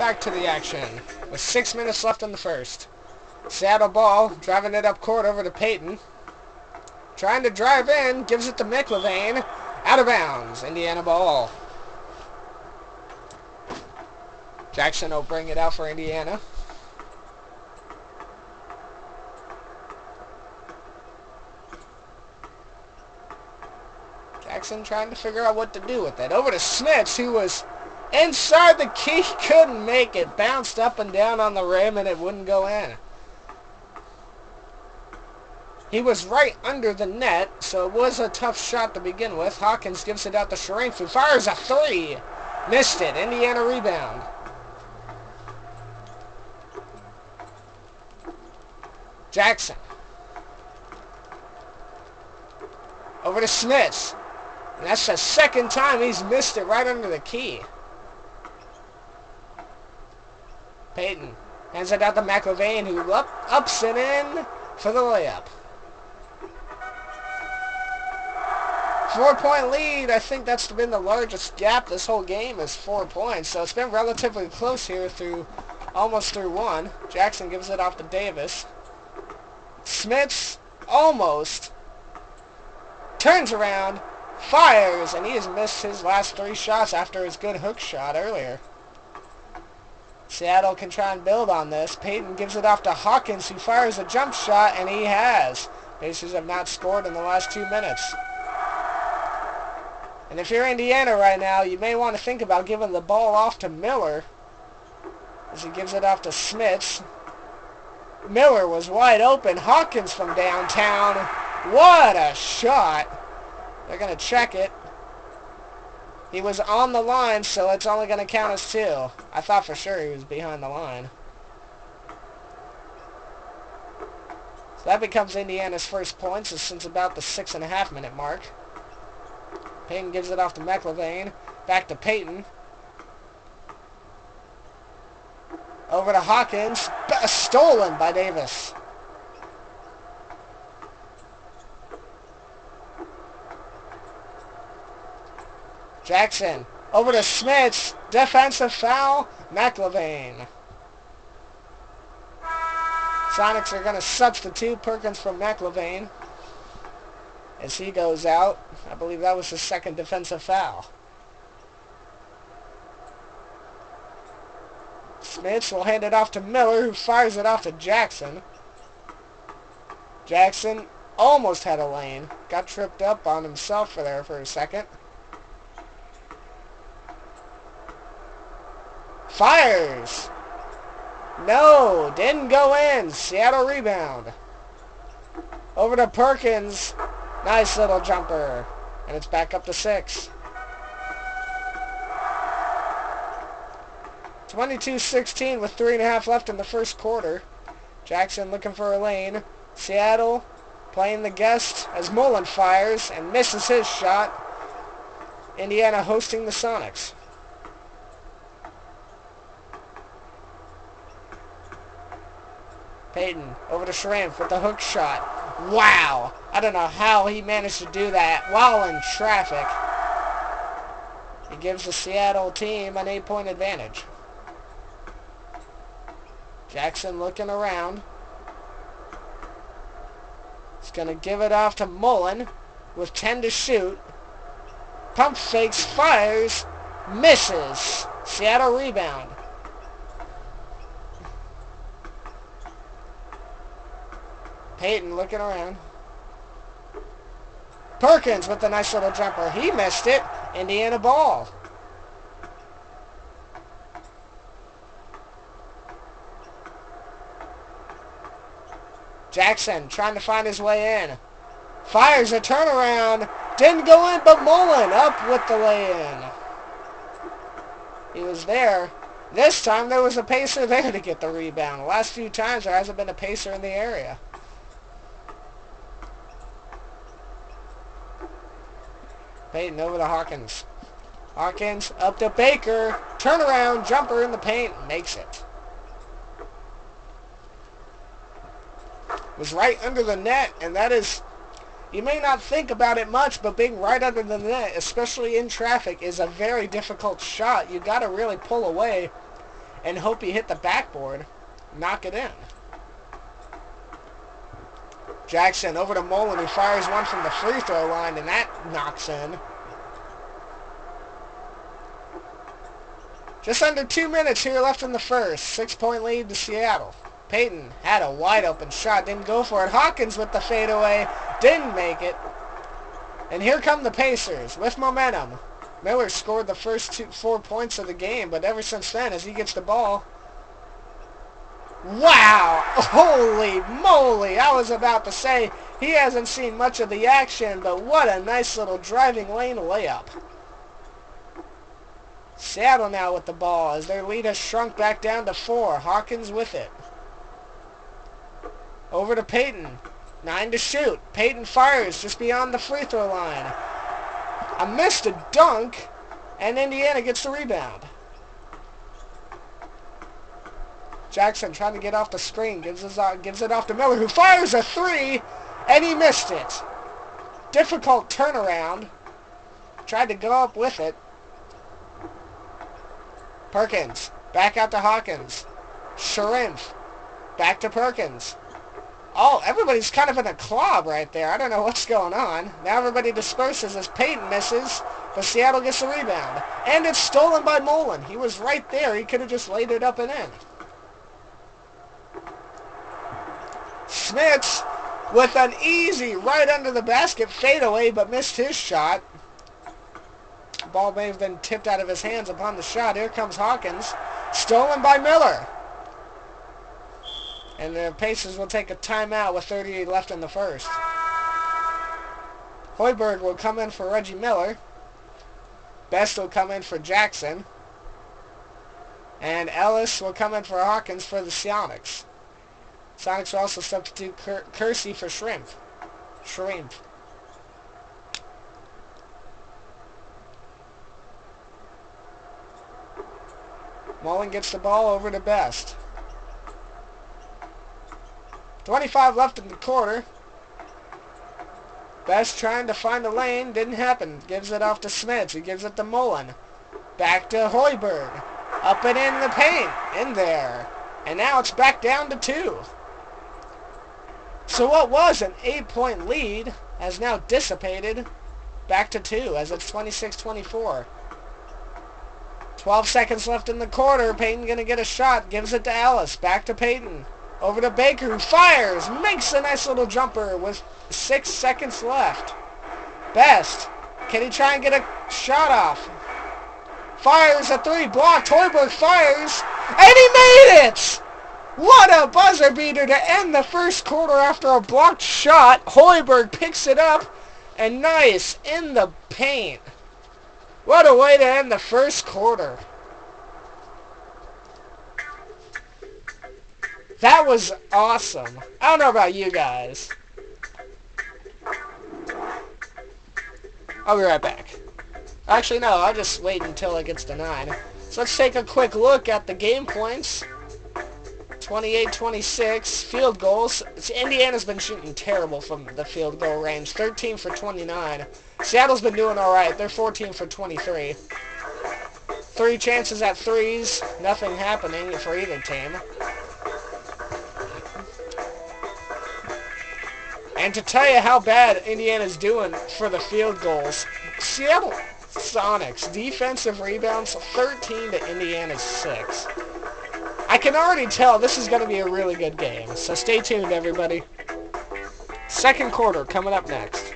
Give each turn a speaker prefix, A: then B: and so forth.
A: back to the action with 6 minutes left in the first. Seattle ball, driving it up court over to Payton. Trying to drive in, gives it to McLevain. Out of bounds, Indiana ball. Jackson will bring it out for Indiana. Jackson trying to figure out what to do with it. Over to Smits, who was inside the key, couldn't make it. Bounced up and down on the rim and it wouldn't go in. He was right under the net, so it was a tough shot to begin with. Hawkins gives it out to Sharif, who fires a three. Missed it. Indiana rebound. Jackson. Over to Smits. And that's the second time he's missed it right under the key. Payton hands it out to McLevain, who ups it in for the layup. 4-point lead. I think that's been the largest gap this whole game is 4 points. So it's been relatively close here almost through one. Jackson gives it off to Davis. Smits almost turns around, fires, and he has missed his last 3 shots after his good hook shot earlier. Seattle can try and build on this. Payton gives it off to Hawkins, who fires a jump shot, and he has. Pacers have not scored in the last 2 minutes. And if you're Indiana right now, you may want to think about giving the ball off to Miller as he gives it off to Smits. Miller was wide open. Hawkins from downtown. What a shot. They're going to check it. He was on the line, so it's only going to count as 2. I thought for sure he was behind the line. So that becomes Indiana's first points since about the 6.5 minute mark. Payton gives it off to McLevain. Back to Payton. Over to Hawkins. Stolen by Davis. Jackson. Over to Smits. Defensive foul. McLevain. Sonics are going to substitute Perkins for McLevain as he goes out. I believe that was his second defensive foul. Smits will hand it off to Miller, who fires it off to Jackson. Jackson almost had a lane. Got tripped up on himself there for a second. Fires! No, didn't go in. Seattle rebound. Over to Perkins. Nice little jumper. And it's back up to 6. 22-16 with 3.5 left in the first quarter. Jackson looking for a lane. Seattle playing the guest as Mullen fires and misses his shot. Indiana hosting the Sonics. Payton over to Sharif with the hook shot. Wow! I don't know how he managed to do that while in traffic. He gives the Seattle team an 8-point advantage. Jackson looking around. He's going to give it off to Mullen with 10 to shoot. Pump fakes, fires, misses. Seattle rebound. Payton looking around. Perkins with the nice little jumper. He missed it. Indiana ball. Jackson trying to find his way in. Fires a turnaround. Didn't go in, but Mullen up with the lay-in. He was there. This time there was a Pacer there to get the rebound. The last few times there hasn't been a Pacer in the area. Payton over to Hawkins. Hawkins up to Baker. Turnaround jumper in the paint. Makes it. Was right under the net, and that is, you may not think about it much, but being right under the net, especially in traffic, is a very difficult shot. You got to really pull away and hope he hit the backboard. Knock it in. Jackson over to Mullen, who fires one from the free throw line, and that knocks in. Just under 2 minutes here left in the first. 6-point lead to Seattle. Payton had a wide open shot, didn't go for it. Hawkins with the fadeaway, didn't make it. And here come the Pacers with momentum. Miller scored the first 4 points of the game, but ever since then, as he gets the ball... Wow! Holy moly! I was about to say, he hasn't seen much of the action, but what a nice little driving lane layup. Seattle now with the ball as their lead has shrunk back down to 4. Hawkins with it. Over to Payton. 9 to shoot. Payton fires just beyond the free throw line. I missed a dunk, and Indiana gets the rebound. Jackson trying to get off the screen. Gives it off to Miller, who fires a 3, and he missed it. Difficult turnaround. Tried to go up with it. Perkins, back out to Hawkins. Sharimph, back to Perkins. Oh, everybody's kind of in a club right there. I don't know what's going on. Now everybody disperses as Payton misses, but Seattle gets the rebound. And it's stolen by Mullen. He was right there. He could have just laid it up and in. Smits with an easy right under the basket fadeaway, but missed his shot. Ball may have been tipped out of his hands upon the shot. Here comes Hawkins. Stolen by Miller. And the Pacers will take a timeout with 38 left in the first. Hoiberg will come in for Reggie Miller. Best will come in for Jackson. And Ellis will come in for Hawkins for the Sonics. Sonics will also substitute Kersey for Shrimp. Mullen gets the ball over to Best. 25 left in the quarter. Best trying to find a lane. Didn't happen. Gives it off to Smits. He gives it to Mullen. Back to Hoiberg. Up and in the paint. In there. And now it's back down to 2. So what was an 8-point lead has now dissipated back to 2 as it's 26-24. 12 seconds left in the quarter. Payton going to get a shot. Gives it to Ellis. Back to Payton. Over to Baker, who fires. Makes a nice little jumper with 6 seconds left. Best. Can he try and get a shot off? Fires a 3. Blocked. Hoiberg fires. And he made it! What a buzzer beater to end the first quarter after a blocked shot. Hoiberg picks it up. And nice in the paint. What a way to end the first quarter. That was awesome. I don't know about you guys. I'll be right back. Actually, no, I'll just wait until it gets to 9. So let's take a quick look at the game points. 28-26, field goals. Indiana's been shooting terrible from the field goal range. 13 for 29. Seattle's been doing alright. They're 14 for 23. 3 chances at threes. Nothing happening for either team. And to tell you how bad Indiana's doing for the field goals, Seattle Sonics defensive rebounds 13 to Indiana's 6. I can already tell this is going to be a really good game, so stay tuned, everybody. Second quarter coming up next.